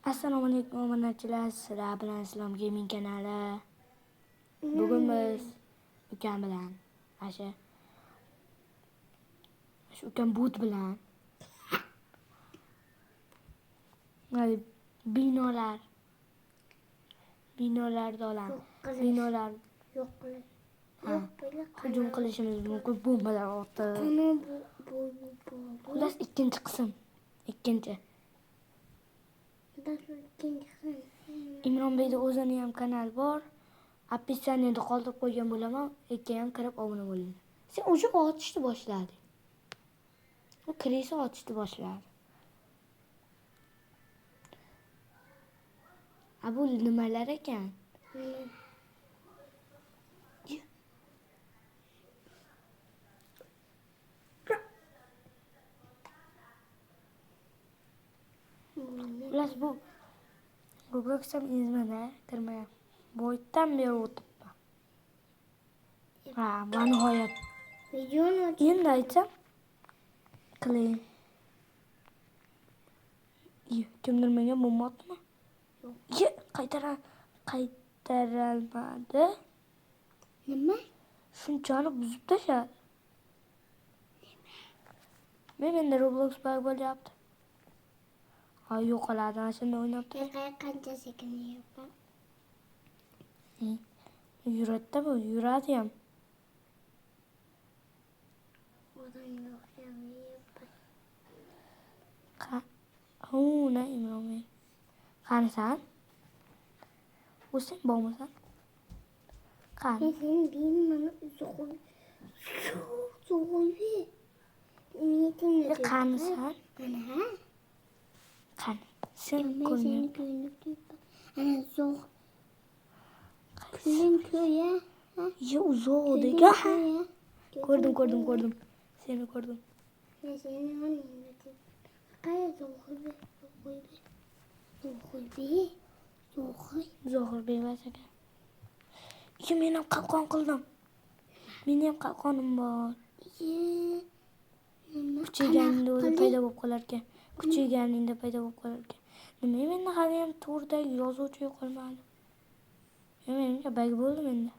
Assalomu alaykum obunachilar, sizlar bilan Islom Gaming kanali. Bugun biz ukam bilan shu ukam but bilan binolarda olamiz. Binolar hujum qilishimiz mumkin bombalar otib. Xullas ikkinchi qism. Imronbeyda o'zini ham kanal bor. Описаниеda qoldirib qo'ygan bo'laman. Ikki ham kirib obuna bo'ling. Sen o'sha otishni boshlading. U kirisa otishni boshladi. Bu nimalar ekan? Xullas bu Roblox'dan izmana kirmaya. Boydan beri o'tibman. Va nihoyat. Endi aytsam qiling. Kimdir menga bomba otdimi? Yo'q. Qaytaralmadi. Nima? Shunchani buzib tashladi. Menda Roblox bug bo'lyapti. Yo'qoladi, ana shunda o'ynab turing. Qancha sekin yuribman? Yuradi bu, yuradi ham. Odamga o'xshamayapti. Ne Imronbey. Qanisan? O'zing bormisan? Qani? Sen bilmani zo'g'oy. Qanisan? Ana. Qani? Sen ko'rmayapsan. Ana zo'g'. Kulim ko'ya. Yo, zo'g' degan. Ko'rdim. Seni ko'rdim. Seni oningda. Qayerda Zo'g'oy emas ekan. Men ham qalqon qildim. Mening ham qalqonim bor. Kuchayganingda o'zi paydo bo'lib qolar ekan. Nima menda hali ham to'rdagi yozuvchi yo'qolmadi. Menga bag bo'ldi menda.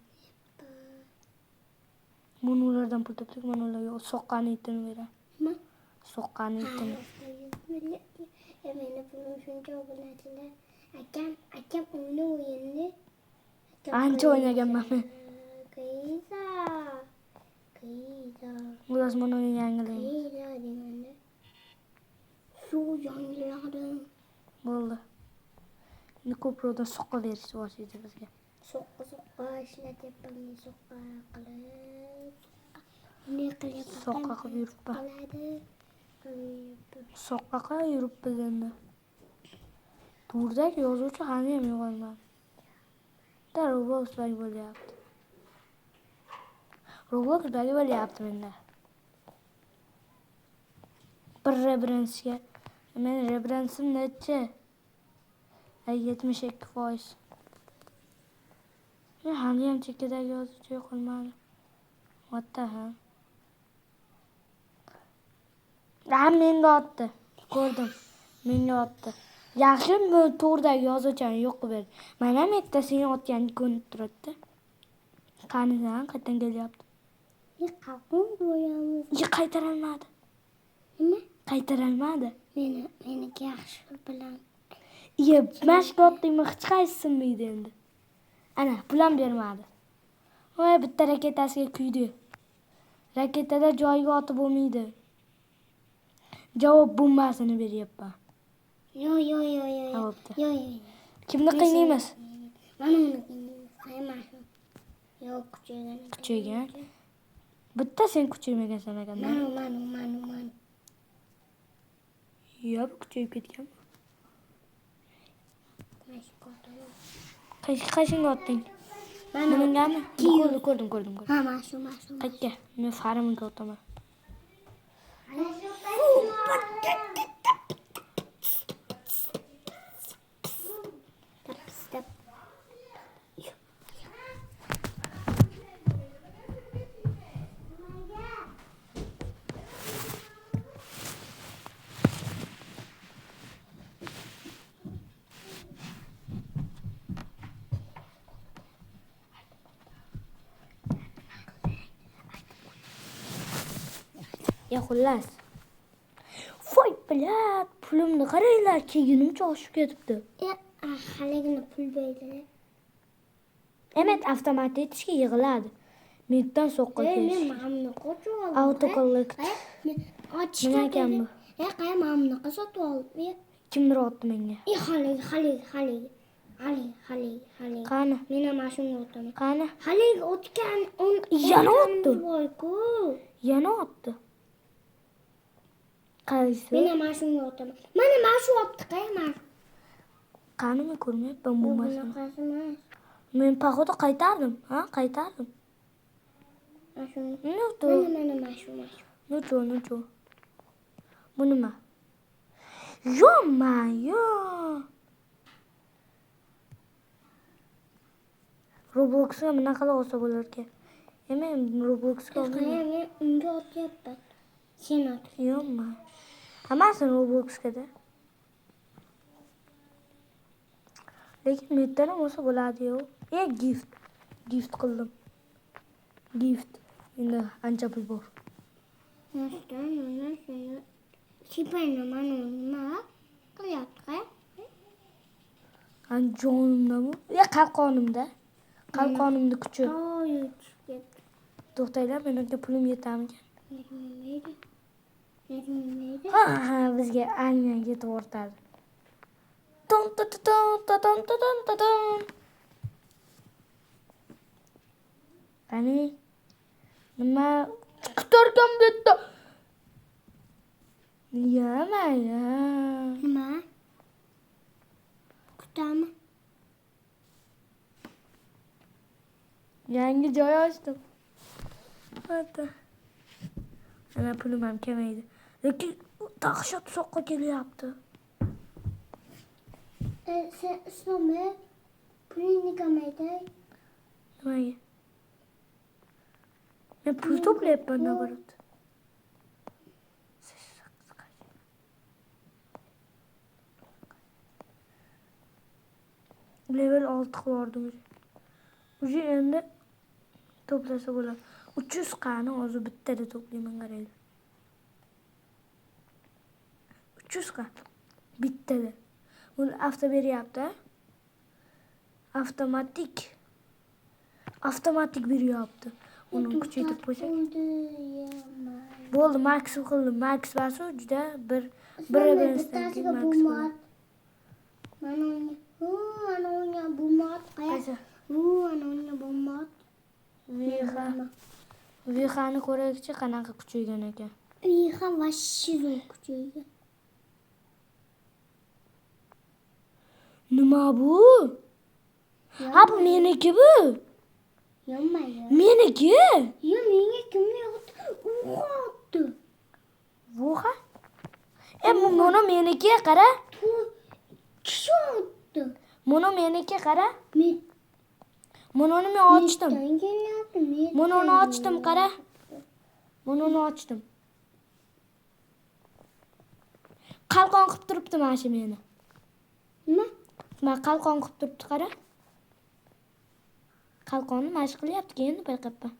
Ulardan pul topdik, ularga soqqani itini beraman. Nima? Soqqani itini. Meni pulim shuncha obunachilar. Akam o'yinni. Ancha o'ynaganman men. Qaysa. Ular mana yangilaymiz. Shu yangiladim. Bo'ldi. Endi ko'proqdan soqqa berishni boshlaydi bizga. Soqqa ishlatyapman, soqqa qilib. Ne qilyapman? Soqqa qilib yuribman. Soqqa qilib yuribmiz endi. To'rdagi yozuvchi hali ham yo'qolmadi. Roblox bug bo'lyapti menda. Bir rebransga. Men rebransim necha? 72%. Hali ham chekkadagi yozuvchi yo'qolmadi. What the hell? Menga otdi. Ko'rdim. Menga otdi. Yaxshi, to'rdagi yozuvchini yo'q qilib berdi. Mana ham ertasiga otganini ko'rinib turibdi. Qanisan, qayerdan kelyapti? Qalqon bo'yamiz. Qaytarolmadi. Nima? Qaytarolmadi. Meniki yaxshi bilan. Mashq otdingmi, hech qaysi sinmaydi endi. Ana, pulam bermadi. Voy, bitta raketasiga kuydi. Raketada joyiga otib bo'lmaydi. Javob bombasini beryapman. Yo. Kimni qiynaymiz? Mana uni qiynaymiz. Yo'q, kuchaygan. Bitta sen kuchaymagansan ekan. Mana. Yo'q, kuchayib ketgan. Qayshingga otding? Meningami? Ko'rdim. Ha, mana shu. Qayerga? Men farmga otaman. Ya xullas. Voy bilat, pulimni qaranglar, kelgunimcha oshib ketibdi. Haligini pul berdilar. Emet avtomat etishga yig'iladi. Mendan so'qqa Men kelish. mamni qo'chib oldim. Autocollect. Ochishga Nima ekan bu? qay mamni sotib oldim. Kimdir otdi menga. Haligi. Qani? Men ham shunga o'taman. Qani? Haligi o'tgan Yana otdi. Voy-ku. Yana otdi. Qaysi? Men ham shunga o'taman. Mana shu otdi, qayman. Qani men ko'rmayapman bu masala. Bunaqasi emas. Men paxoda qaytardim, ha? Qaytardim. Shuni. Nutu. Mana shu. Nutu. Bu nima? Yoma. Robloxga bunaqa olsa bo'lar ekan. Men Robloxga olmayman. Men unga otyapman. Sen ot. Yoma. Hammasini Robloxga-da. Lekin mendan olsa bo'ladi-yu. Gift qildim. Gift. Endi ancha pul bor. Sipayni mana nima qilyapti? Anjonimda bu. Qalqonimda. Qalqonimni kuchi. To'xtanglar, menga pulim yetamikan? Ha, bizga Angliyaga yetib o'rtadi. Ton. Qani? Nima kutarkan bu yerda? Nima? Kutami. Yangi joy ochdim. Hadi. Ana pulim ham kamaydi. Lekin dahshat so'qqa kelyapti. Sen islomni pulini kamaydi. Nimaga? Men pul to'playapman nabarat. Level 6 qildim. Uje endi to'plasa bo'ladi. 300 qani hozir bittada to'playman qaraydi. 300 qa bittada. Buni avto beryapti. Avtomatik beryapti. Uni kuchaytirib qo'ysak. Bo'ldi, max qildim. Max basu juda bir birindan keyin max bo'ladi. Mana bu Qaysi? bu mod. Vihani ko'raylikchi qanaqa kuchaygan ekan. Viha vashshi kuchaygan. Nima bu? Ha, bu meniki bu. Yo'maydi. Meniki? Yo, menga kimni otdi? Voha? Buni meniki qara. Kishi otdi. Buni meniki qara. Buni men ochdim. Buni ochdim, qara. Buni ochdim. Qalqon qilib turibdi mana shu meni. Nima? Mana qalqon qilib turibdi, qara. Qalqonni mashq qilyapti, endi payqabman.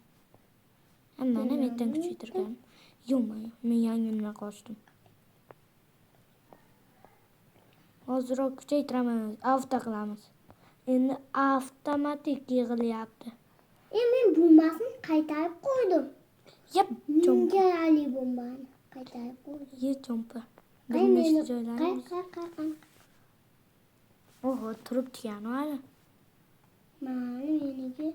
Hammani mendan kuchaytirgan. Yo'q, men yangimdan qochdim. Hozirroq kuchaytiramiz, avto qilamiz. Endi avtomatik yig'ilyapti. Men bombasini qaytarib qo'ydim. Yep, Menga ali bombani qaytarib qo'ydim. Ye chompa. Bir nechta joylarimiz. Qay. Oho, turibdi yana hali. Meniki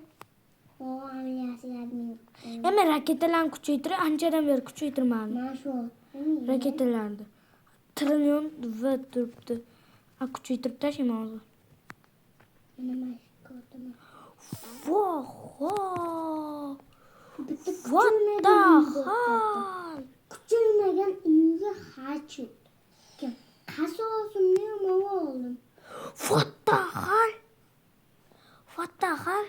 aviatsiyaning. Men raketalarni kuchaytirib, anchadan beri kuchaytirmadim. Mana shu. Raketalarni. Trillion va turibdi. Kuchaytirib tashlayman hozir. Nima ko'rdim? Voho! What the hell? Kuchaymagan uyga hach yo'q. Qasosimni nima oldim? What the hell?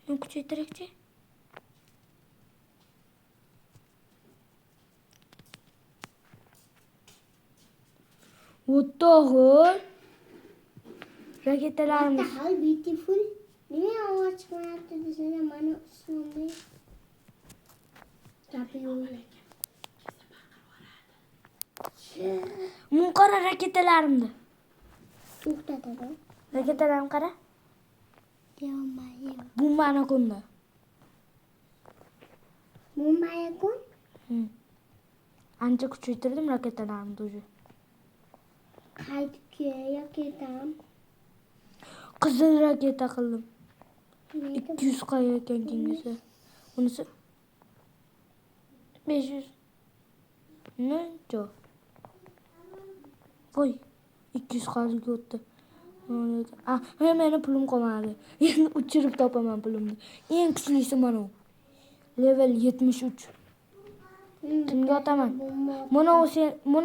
Men kuchaytiraychi. What the hell? Raketalarimiz. How beautiful. Nima ovoz chiqmayapti desana mana usmonni. Yapıyorum. Mun qara raketalarimni. To'xtatadi. Raketalarim qara. Yo'mayim. Bombani qo'yma. Mumayakun. Ancha kuchaytirdim raketalarimni уже. Qaytib kelib ketam. Qizil raketa qildim. Nega? 200 qo'y ekan kengisi. Bunisi 500. Necha? Voy, 200 qo'yga o'tdi. Meni pulim qolmadi. Endi uchirib topaman pulimni. Eng kuchlisi mana bu. Level 73. Kimga otaman? Mana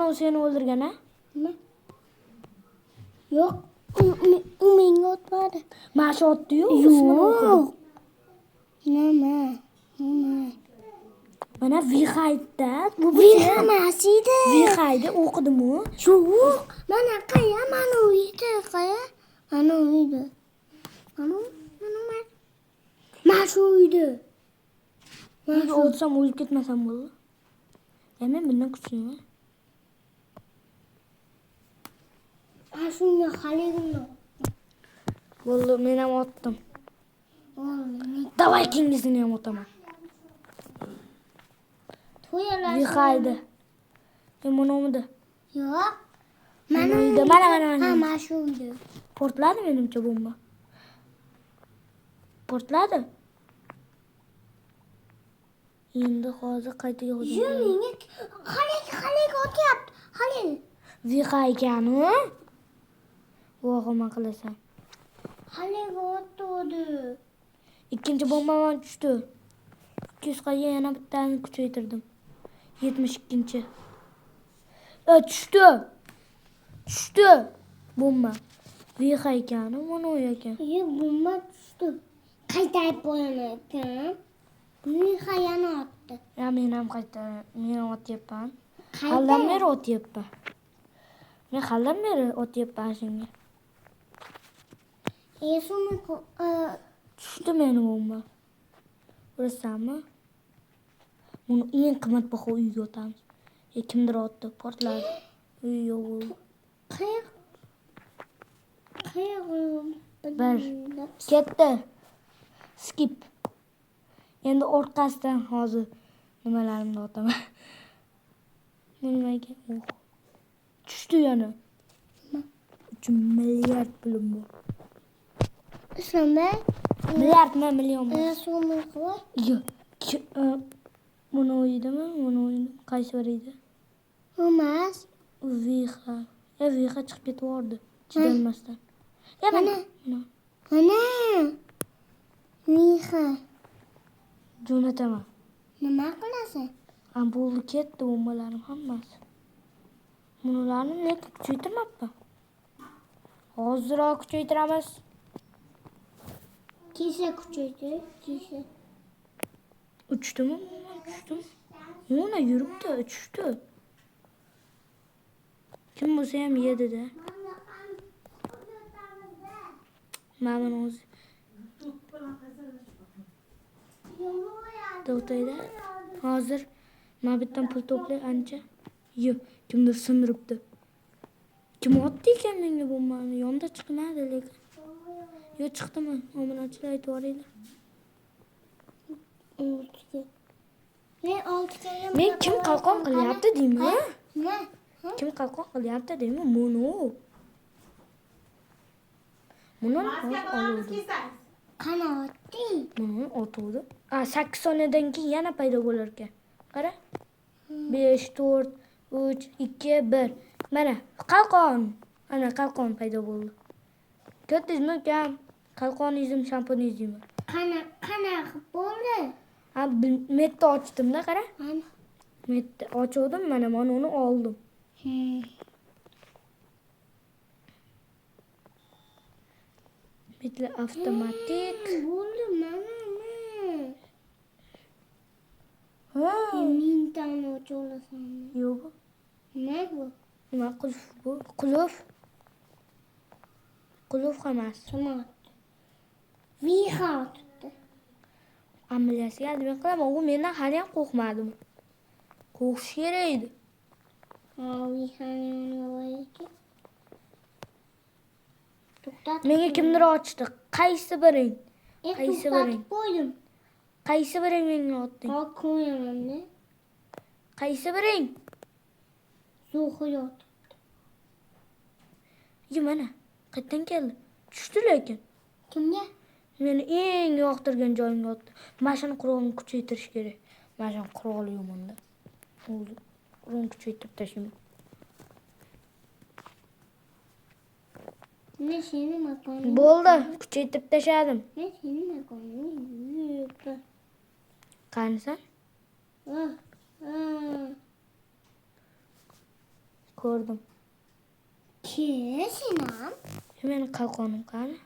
u seni o'ldirgan, a? Nima? Yo'q, u menga otmadi. Mana shu otdi-yu, Yo'q. Nima? Mana Vixayda. Bu Emas edi. Vixayda o'qidim-u. Yo'q, mana qaya, mana uyda qaya. Mana uyda. Mana shu uyda. Nega o'lsam o'lib ketmasam bo'ldi. Men bundan kuchliman. Mana shunga haligimni. Bo'ldi, men ham otdim. Oldi. Davay kengisini ham otaman. To'yalar. Vixayda. Mana umida. Yo'q. Mana uyda, mana. Ha, mana shu uyda. Portladi menimcha bomba. Portladi. Endi hozir qayta yozdim. Menga halik otyapti. Halik. Vixaygani? Vo'g'ima qilasan. Halik otdi. Ikkinchi bomba ham tushdi. 200 qo'yga yana bittani kuchaytirdim. 72-chi. Tushdi. Bomba. Vixaygani mana u ekan. Bomba tushdi. Qaytarib qo'yaman ekan. Vixayani otdi. Men ham men otyapman. Haldan beri otyapman. Men haldan beri otyapman senga. Shuni Tushdi meni bomba. Ko'rasanmi? Buni eng qimmatbaho uyga otamiz. Kimdir otdi, portladi. Uy yo'q. Bir. Ketdi. Skip. Endi orqasidan hozir nimalarimni otaman. Nimaga? Tushdi yana. 3 milliard pulim bor. Shunday. Million bor. Shuni qo'y. Yo'q. Buni o'ydimi? Qaysi biri edi? Emas. Vixa. Vixa chiqib ketvordi. Chidolmasdan. Mana. Vixa. Jo'nataman. Nima qilasan? Bo'ldi, ketdi bombalarim hammasi. Bularni nega kuchaytirmabman? Hozirroq kuchaytiramiz. Kesa kuchaytir. Uchdimi? Yana yuribdi, uchdi. Kim bo'lsa ham yedi-da. Mana o'zi. To'xtaydi. Hozir men bittan pul to'play ancha. Yo'q, kimdir sindiribdi. Kim otdi ekan menga bombani? Yonda chiqmadi lekin. Yo'q, chiqdimi? Omonatchilar aytib yuboringlar. Men kim qalqon qilyapti deymi? Nima? Kim qalqon qilyapti deymi? Buni oluvdi. Qani otding? Buni otuvdi. 8 soniyadan keyin yana paydo bo'lar ekan. Qara. 5, 4, 3, 2, 1. Mana qalqon. Ana qalqon paydo bo'ldi. Ko'rdingizmi ukam? Qalqonizm, shampunizm. Qanaqa bo'ldi? Metni ochdimda, qara. Mana. Metni ochdim, mana uni oldim. Metni avtomatik. Bo'ldi, mana. Mintani ocha olasanmi? Yo'q. Nima bu? Nima qulf bu? Qulf. Qulf emas. Kim otdi? Vixa otdi. Amaliyasiga men qilaman. U mendan haliyam qo'rqmadimi? Qo'rqish kerak edi. To'xtatib Menga kimdir ochdi. Qaysi biring? Qaysi biring? qo'ydim. Qaysi biring menga otding? Hop qo'yaman-da. Qaysi biring? Zo'xiyot. Mana qayerdan keldi? Tushdi lekin. Kimga? Meni eng yoqtirgan joyimga otdi. Mashina qurolini kuchaytirish kerak. Mashina quroli yomonda. Qurolni kuchaytirib tashlayman. Men seni makoning. Bo'ldi, kuchaytirib tashladim. Men seni makoning. Qanisan? Ko'rdim. Kesinam. Meni qalqonim qani?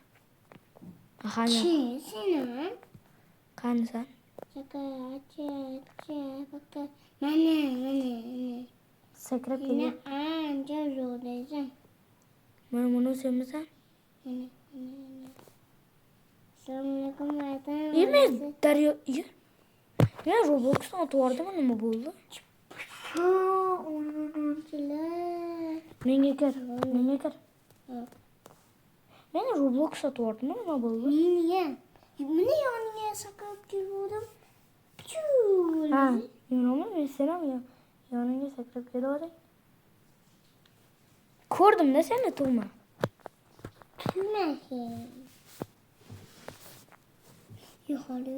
Aha, Kesinam. qanisan? Mana. Sakrab Seni kelgan. ancha zo'rlaysan. Mana buni semisan? Assalomu alaykum aytam. Men daryo. Men Robloxdan otib yubordim, nima bo'ldi? Menga kir. Men Roblox otib yubordim, nima bo'ldi? Meni yoniga sakrab keldim. Ha, yo'qmi? Men senam yoningga sakrab kelavering. Ko'rdim-da seni tug'ma. Tushmasin. Yo'qoli.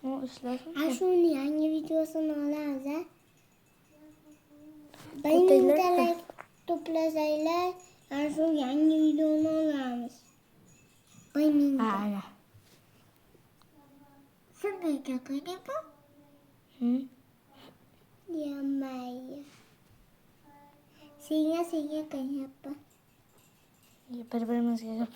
O ishlasin. Ashuni yangi videosini olamiz, ha? 1000 like to'plasanglar, shu yangi videoni olamiz. 1000. Ana. Senga gapirayapti? Yamay. Senga qilyapti. Bir-birimizga gap.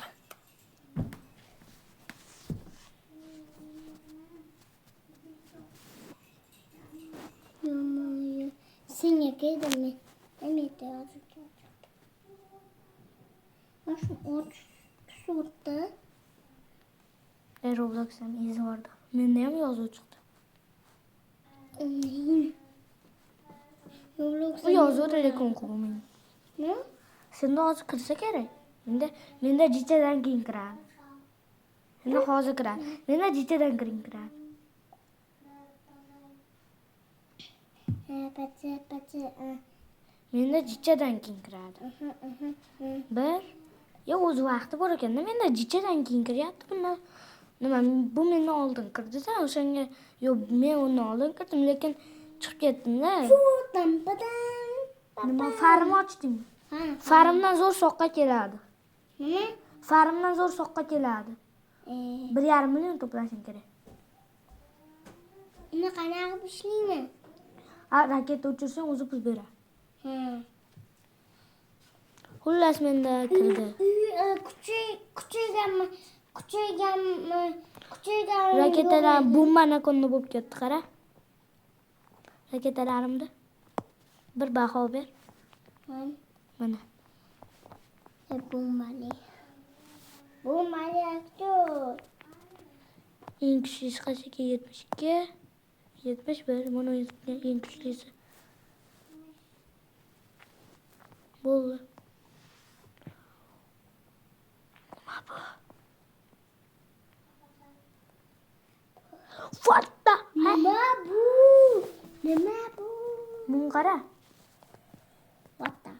Yamay. Senga keldim men yerda yozib qo'ydim. Shu o'tda. Roblox'dan izi vardı. Menda ham yozuv chiqdi. Bu yozuv telefon qo'ymayman. Ne? Senda hozir kirsa kerak. Menda jichadan keyin kiradi. Menda hozir kiradi. Menda jichadan keyin kiradi. Menda jichadan keyin kiradi. Ya o'z vaqti bor ekanda, menda jichadan keyin kiryapti. Nima bu mendan oldin kirdi-da, o'shanga yo'q, men undan oldin kirdim, lekin chiqib ketdim-da. Nima farim ochding? Farimdan zo'r soqqa keladi. Nima? Farimdan zo'r soqqa keladi. 1,5 million to'plashing kerak. Uni qanaqa ishlayman? Raketa uchirsang o'zi pul beradi. Xullas menda kirdi. Kuchaygan. Raketalar bombani konda bo'lib ketdi, qara. Raketalarimda bir baho ber. Mana. Bombali aktyor. Eng kuchlisi qanchaga? 72, 71. Mana eng kuchlisi. Bo'ldi. What the heck? Nima bu? Buni qara. What the?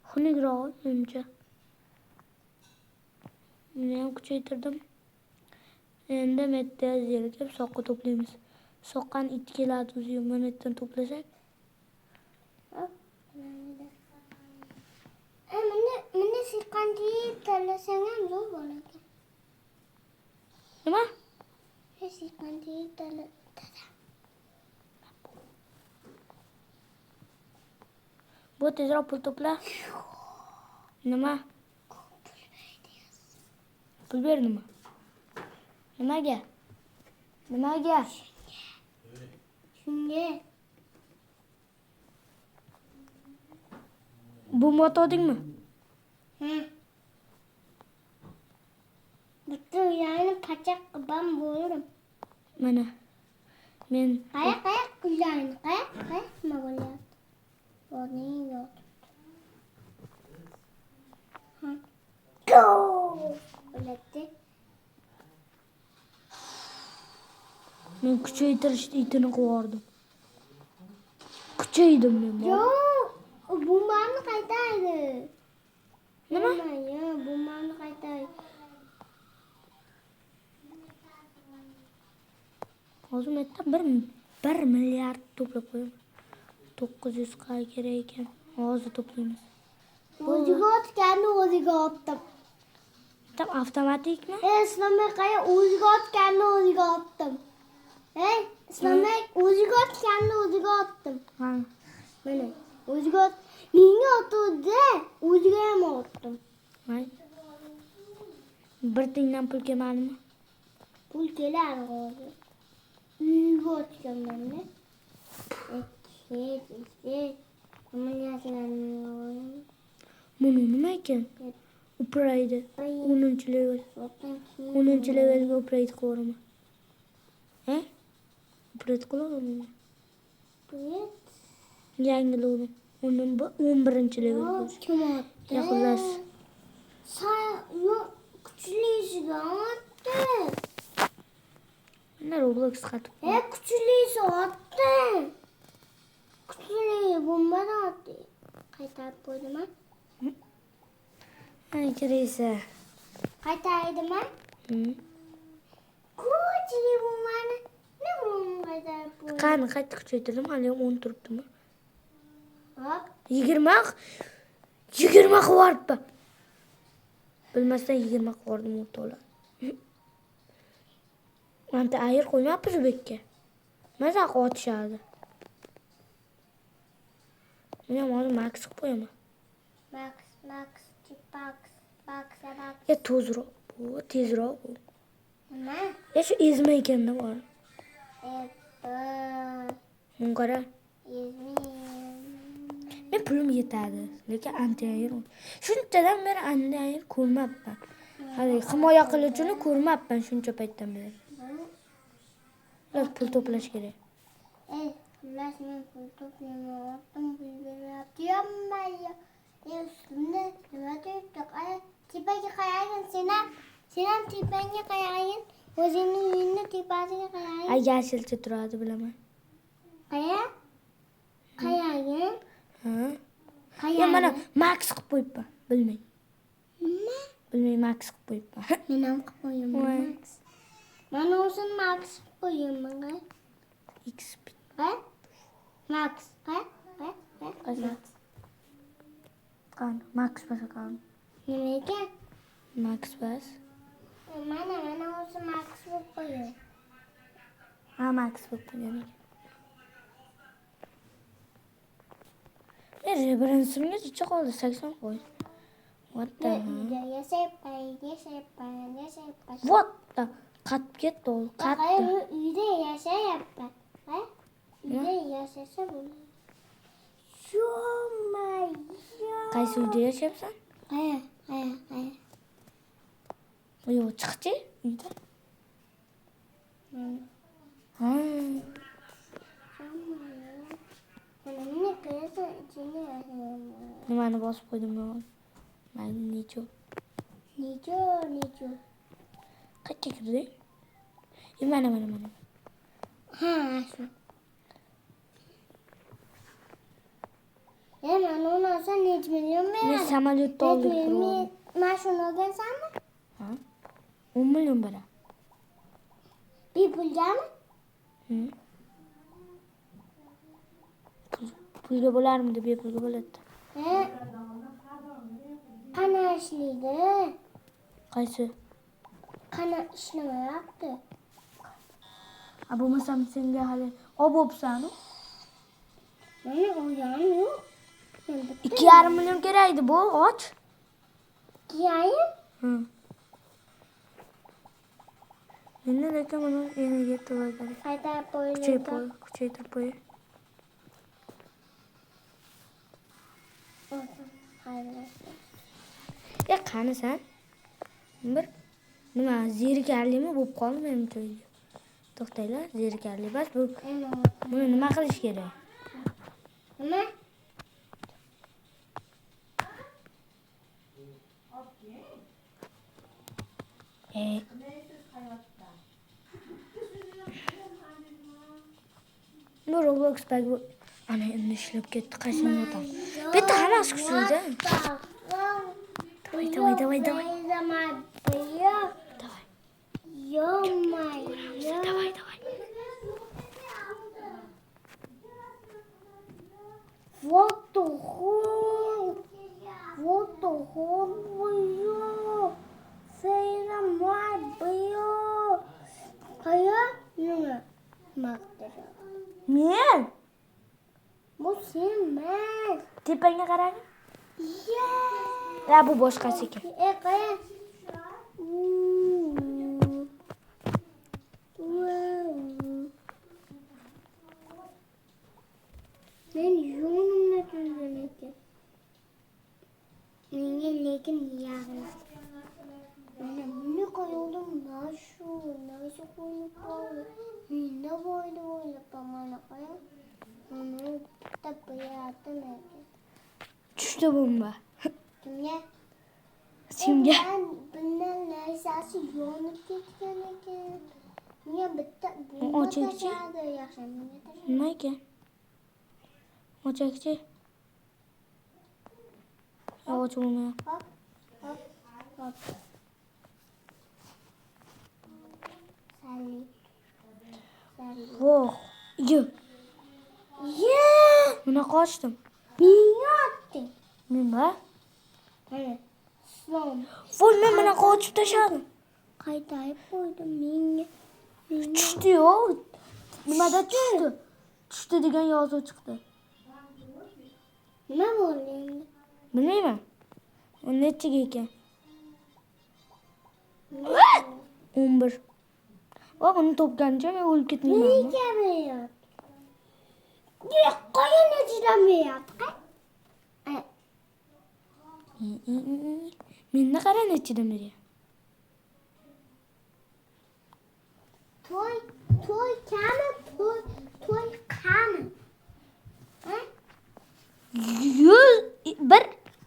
Xunukroq menimcha. Meni ham kuchaytirdim. Endi metta yerga kelib soqqa to'playmiz. Soqqani 2 keladi o'zi monetdan to'plasak. Meni siqandiy talasang ham zo'r bo'ladi. Nima? Siqandiy Bu tezroq pul to'pla. Nima? Pul berdimi? Nimaga? Shunga. Bu motodingmi? Hı. Bütün yani paçak ben bulurum. Mana. Men Kayak yani. Kayak mı böyle? O ne yok. Hı. Go! Öyle. men kuchaytirish itini qivordim. Kuchaydim men. Yok. Bu bana qaytaydı. Nima? Ya, bu bana qaytaydı. Hozir aytdim 1 milliard to'plab qo'yaman. 900 k kerak ekan. Hozir to'playmiz. O'ziga otganni o'ziga otdim. Tam avtomatikmi? Islombek qaya o'ziga otganni o'ziga otdim. Islombek o'ziga otganni o'ziga otdim. Ha. Mana o'ziga menga otdi, o'ziga ham otdim. Hay. Bir tingdan pul kelmadimi? Pul kelar hozir. Uyga otganman-da. Buni nima ekan? Upraydi. 10 level. 10 levelga upraydi qo'raman. Ha? Upraydi qo'raman. Yangilovdim. 11 level. Kim otdi? Yaxullas. Yo'q, kuchlisiga otdi. Mana Roblox qatib. Kuchlisi otdi. Kuchli bombani otdi. Qaytarib qo'ydimmi? Ay, kiraysa. Qaytardimmi? Kuchli bombani nima qaytarib qo'ydim? Qani qayta kuchaytirdim, hali ham 10 turibdimi? Hop. 20 qivoribdi. Bilmasdan 20 qivordim o'rtoqlar. Anta ayir qo'ymabdi shu bekka. Maza otishadi. Men hozir max qilib qo'yaman. Max. Ya tezroq bu, tezroq bu. Nima? Ya shu ezma ekanda bor. Mun qara. Men pulim yetadi, lekin anti-ayir. Shunchadan beri anti-ayir ko'rmabman. Hali himoya qiluvchini ko'rmabman shuncha paytdan beri. Pul to'plash kerak. Xullas men pul to'playapman. Pul beryapti. Üstünde nima turibdi? Tepaga qaragin, sen ham tepangga qaragin. O'zingning uyingni tepasiga qaragin. Ay, yashilcha turadi, bilaman. Qaragin. Ha? Ya mana max qilib qo'yibman, bilmay. Nima? Bilmay max qilib qo'yibman. Men ham qilib qo'yaman. Mana o'zim max qilib qo'yaman. XP. Max. Qani, max bas qani. Nima ekan? Max bas. Mana o'zim max qilib qo'yaman. Ha, max qilib qo'yaman. Birinchisiga chicha qoldi, 80 qo'y. What the hell? Yashayapman. What the? Qatib ketdi u, qatdi. Uyda yashayapman. Uyda yashasa bo'ladi. Qaysi uyda yashayapsan? Qaya. Yo'q, chiqchi uyda. Ha. Nimani bosib qo'ydim men? Mayli, necho. Qayerga kirding? Mana. Ha, shu. Mana uni olsa necha million Men beradi? samolyotda olib turdim. Mana shuni olgansanmi? Ha? 10 million beradi. Bepulgami? Pulga bo'larmidi, bepulga bo'ladi. Qana ishlaydi? Qaysi? Qana ishlamayapti? Bo'lmasam senga hali obopsan-ku. Mana olganim yo'q. 2,5 million kerak edi bu, och. Kiyayim? Endi lekin buni yeniga to'g'ri. Qaytarib qo'yiladi. Kuchaytirib qo'y. qani sen? Bir nima zerikarlimi bo'lib qoldi mening to'yga. To'xtanglar, zerikarli bas bu. Buni nima qilish kerak? Nima? Bu Roblox bag bu. Ana endi ishlab ketdi, qaysiga o'tam? Bitta hammasi kuchlida. Давай. Давай. What the hell? What the hell, boyo? Sayna my boyo. Kaya? Nima? Maqtara. Men Bu sen emas. tepangga qarang. Yeah. Ya bu boshqasi ekan. Kaya? Men yo'nimni tuzgan ekan. Menga lekin yag'li. Mana buni qo'ydim, nashu qo'yib qoldi. Menda bo'ldi o'ylab mana qo'ya. Mana bitta qo'yatim ekan. Tushdi bomba. Kimga? Kimga? Bundan narsasi yonib ketgan ekan. Menga bitta Ochakchi? yaxshi menga tashadi. Nima ekan? Ochakchi. Ochib olmayapti. Hop. Sali. Voh. Yo. Yeah! Buna qochdim. Menga otding. Nima? Mana. Slom. Voy, men buna qochib tashladim. Qaytarib qo'ydim menga. Tushdi-yu. Nimada tushdi? Tushdi degan yozuv chiqdi. Nima bo'ldi endi? Bilmayman. U nechiga ekan? 11. Va buni topgancha men o'lib ketmayman. Nega beryapti? Qo'yini chidamayapti. Menda qara nechidan beryapti. To'y qani? To'y qani?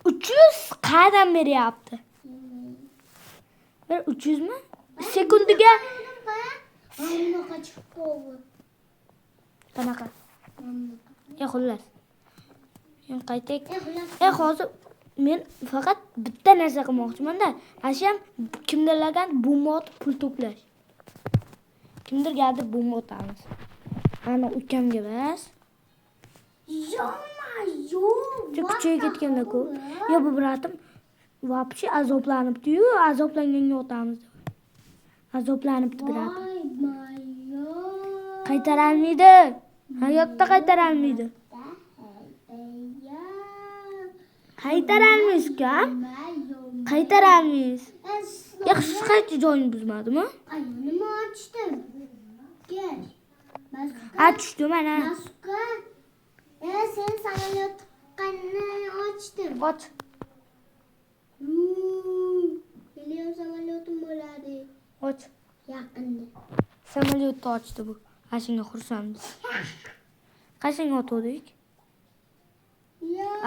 300 qadam beryapti. Bir 300 mi? Sekundiga Bunaqa chiqib qoldi. qanaqa? Xullas. Men qaytay. Xullas. Hozir men faqat bitta narsa qilmoqchiman-da. Ashu ham kimdirlardan bomba otib pul to'plash. Kimdirgadir bomba otamiz. Ana ukamga bas. Yo'q. Kuchaga ketganlar-ku. Yo bu bratim вообще azoblanibdi-yu, azoblanganga otamiz. Azoblanibdi bratim. Qaytarolmaydi. Hayotda qaytarolmaydi. Qaytarolmaysiz-ku? Qaytarolmaysiz. Yaxshi siz qayta joyini buzmadimi? Nima ochdim? Gel. Tushdi mana. Masuka. Sen samolyot tuqqanini ochdim. Och. Million samolyotim bo'ladi. Och. Yaqinda. Samolyotni ochdi bu. Ashunga xursandmiz. Qaysinga otdik?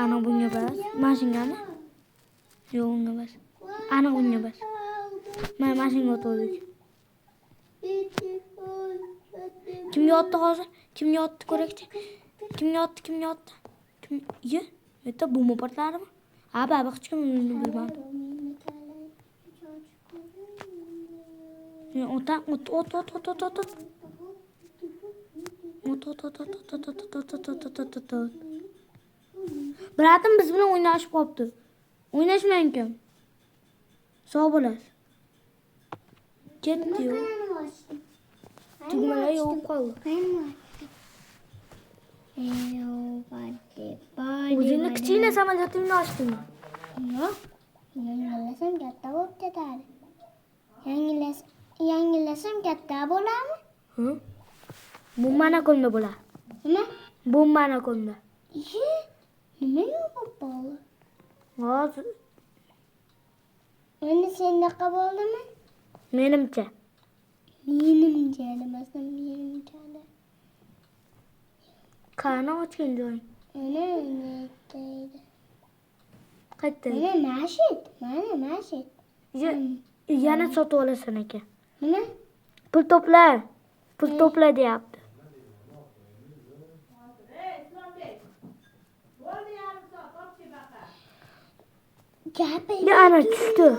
Ana bunga bas. Mashingani? Yo'q, unga bas. Ana bunga bas. Mana mashinga otdik. Kimga otdi hozir? Kimga otdi ko'rakchi? Kimga otdi? Ye, bitta bomba portladimi? Baba hech kim bilmadi. Ot. Bratim biz bilan o'ynashib qopti. O'ynashmang-ku. Sog' bo'lasiz. Ketdi-yu. Tugmalar yo'q qoldi. O'zingni kichkina samolyotingni ochdingmi? Yo'q. Yangilasam katta bo'lib ketadi. Yangilasam katta bo'ladimi? Bombani ko'nda bo'ladi. Nima? Bombani ko'nda. Nima yo'q bo'ldi? Hozir Endi sendaqa bo'ldimi? Menimcha. Menimcha demasam menimcha. Qani ochgan joying? Ana netaydi. Qayerda? Mana mashit. Yana sotib olasan aka. Nima? Pul to'pla deyapti. Ya ana tushdi.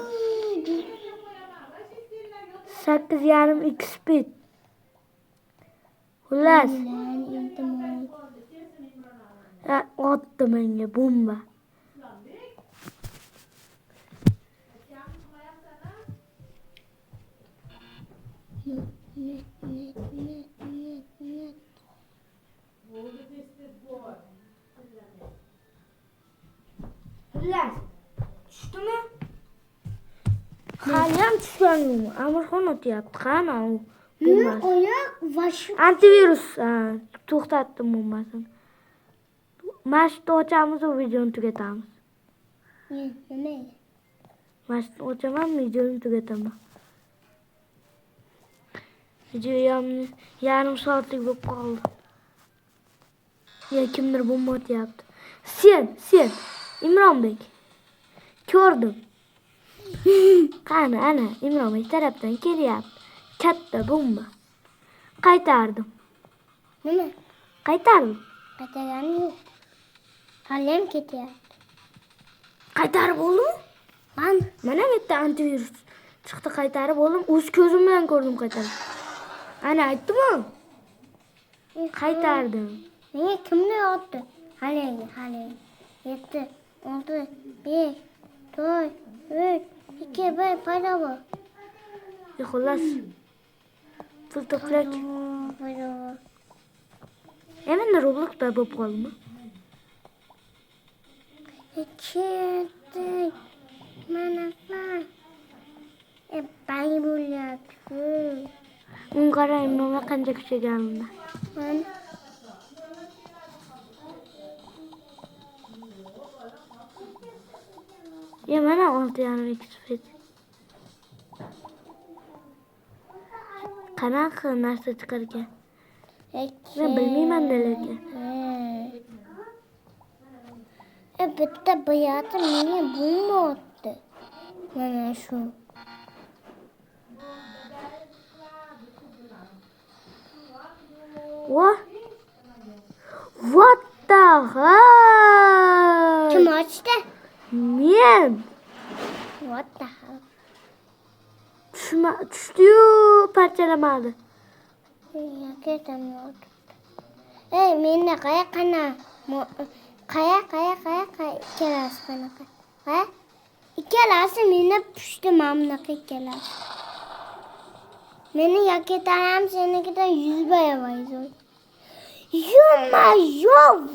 8,5 XP. Xullas, otdi menga bomba. Xullas, tushdimi? Haliyam tushganmi? Amirxon o'tyapti. Qani u? Nima oyoq va shu Antivirus to'xtatdim bombasini. Mashitni ochamiz va videoni tugatamiz. nima? Mashitni ochaman, videoni tugataman. Videoyam yarim soatlik bo'lib qoldi. Ya kimdir bomba otyapti. Sen Imronbek. Ko'rdim. Qani ana Imronbek tarafdan kelyapti. Katta bomba. Qaytardim. Nima? Qaytardim. Qaytaganim yo'q. Haliyam ketyapti. Qaytarib oldimmi? Mana bu yerda antivirus chiqdi, qaytarib oldim. O'z ko'zim bilan ko'rdim qaytarib. Ana aytdim-ku. Qaytardim. Menga kimlar otdi? Haligi. 7, 6, 5, 4, 3, 2, 1 paydo bo'l. Xullas. Pul to'plak. Paydo bo'l. Endi Robloxda bo'lib qoldimi? Ketdik. Mana bak. Bay bo'lyapti. Unga qarang, nima qancha kuchayganimda. Mana Ya mana 6,5 XP. Qanaqa narsa chiqargan? Men bilmayman lekin. bitta boyati menga bomba otdi. Mana shu. What the hell? Kim ochdi? Men. What the hell? Tushdi-yu, parchalamadi. Ketam yo'q. Menda qana? Qaya ikkalasi qanaqa? Ikkalasi meni pushti mamlaqa ikkalasi. Meni yaketaram senikidan 100 bayavoy.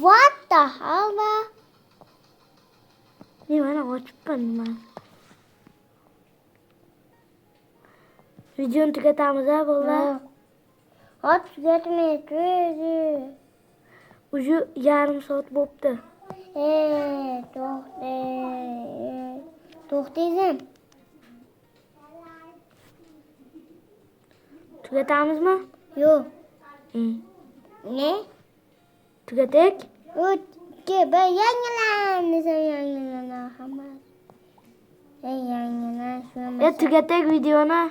What the hell? Mana ochibman nima. Videoni tugatamiz-a, bolalar? Tugatmaydi. Uju yarim soat bo'pti. To'xtaysan. Tugatamizmi? Yo'q. Ne? Tugatak? Yangilan hamma. Yangilan shu. Tugatak videoni.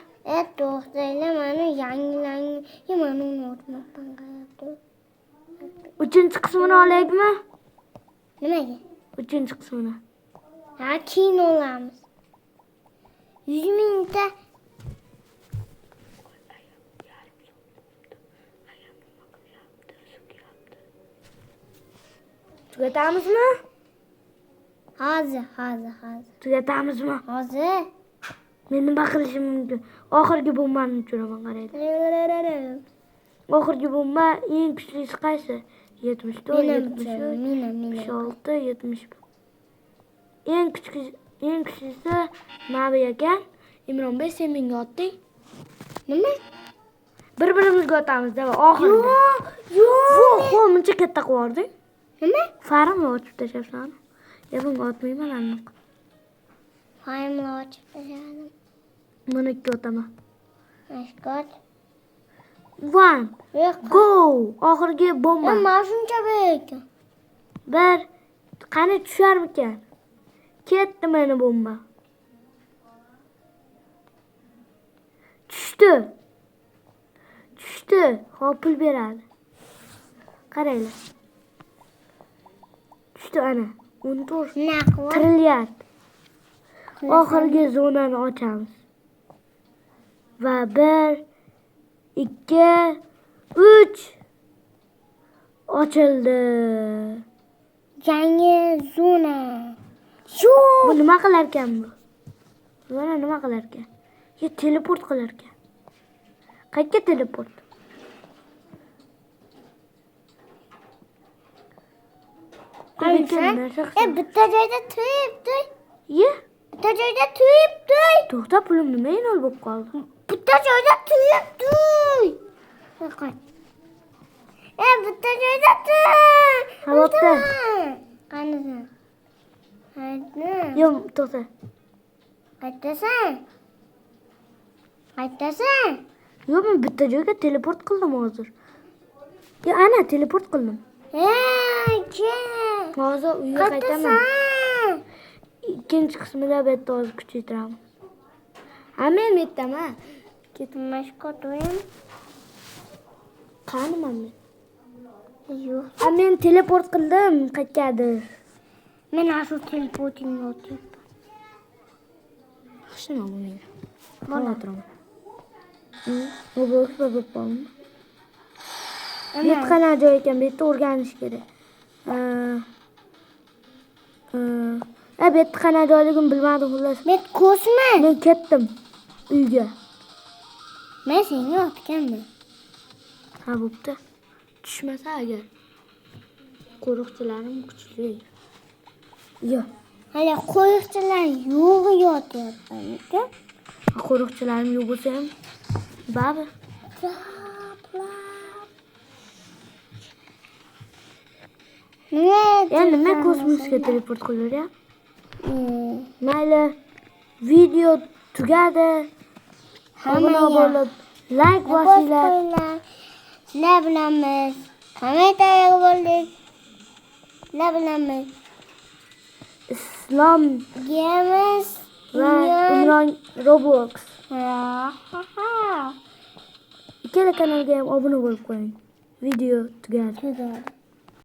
To'xtaylar, mana yangilan. Mana uni o'tmoqdan qayapti. 3-qismini olaylikmi? Nimaga? 3-qismini. Keyin olamiz. 100 mingta. Tugatamizmi? Hozir. Tugatamizmi? Hozir. Men nima qilishim mumkin? Oxirgi bombani uchiraman, qaraydi. Oxirgi bomba eng kuchlisi qaysi? 74, 76, 71. Eng kuchlisi Nabi ekan. Imronbek, sen menga otding. Nima? Bir-birimizga otamiz-da oxirida. Yo'q, muncha katta qilib yubording. Nima? Farimni ochib tashlabsan. Bunga otmayman aniq. Fayimni ochib tashladim. Mana 2 otaman. Mashkot. 1 Yo'q. go. Oxirgi bomba. Mana shuncha büyük. 1 qani tusharmikan? Ketdi mana bomba. Tushdi. Hop pul beradi. Qaranglar. Tushdi ana. 14 Naqva. trilliard. Oxirgi zonani ochamiz. Va 1 2 3 ochildi. Yangi zona. Bu nima qilar ekan bu? Mana nima qilar ekan? Teleport qilar ekan. Qayerga teleport? Bitta joyda turibdi. Ye? Bitta joyda turibdi. To'xta, pulim nima nol bo'lib qoldi? Bitta joyda turibdi. Faqat. Bitta joyda tur. Ha, bo'pti. Qanasan? Haydi. Yo'q, to'xta. Qaytasan? Yo'q, men bitta joyga teleport qildim hozir. Ya ana teleport qildim. Hozir uyga qaytaman. Ikkinchi qismida bu yerda hozir kuchaytiraman. Ha, men yetaman. Mashkot o'yin. Qaniman men? Yo'q. Ha, men teleport qildim qayergadir. Men shu teleportingni o'tyapman. Yaxshimi bu men? Mana O'tiraman. Bu bo'lib qoldi. Qana joy ekan, bu yerda o'rganish kerak. Bu yerda qana joyligini bilmadim xullas. Men ko'sman. Men ketdim uyga. Men seni otganman. Ha, bo'pti. Tushmasa agar. Qo'riqchilarim kuchli. Yo'q. Hali qo'riqchilar yo'q yotyapman. Qo'riqchilarim yo'q bo'lsa ham baribir. Endi nima kosmosga teleport qilaver? Mayli, video tugadi. Hamma bo'lib, like bosinglar. Sizlar bilanmiz. Kommentariya bo'ldik. Sizlar bilanmiz. Islom Games va Imron Roblox. Ikkala kanalga ham obuna bo'lib qo'ying. Video tugadi.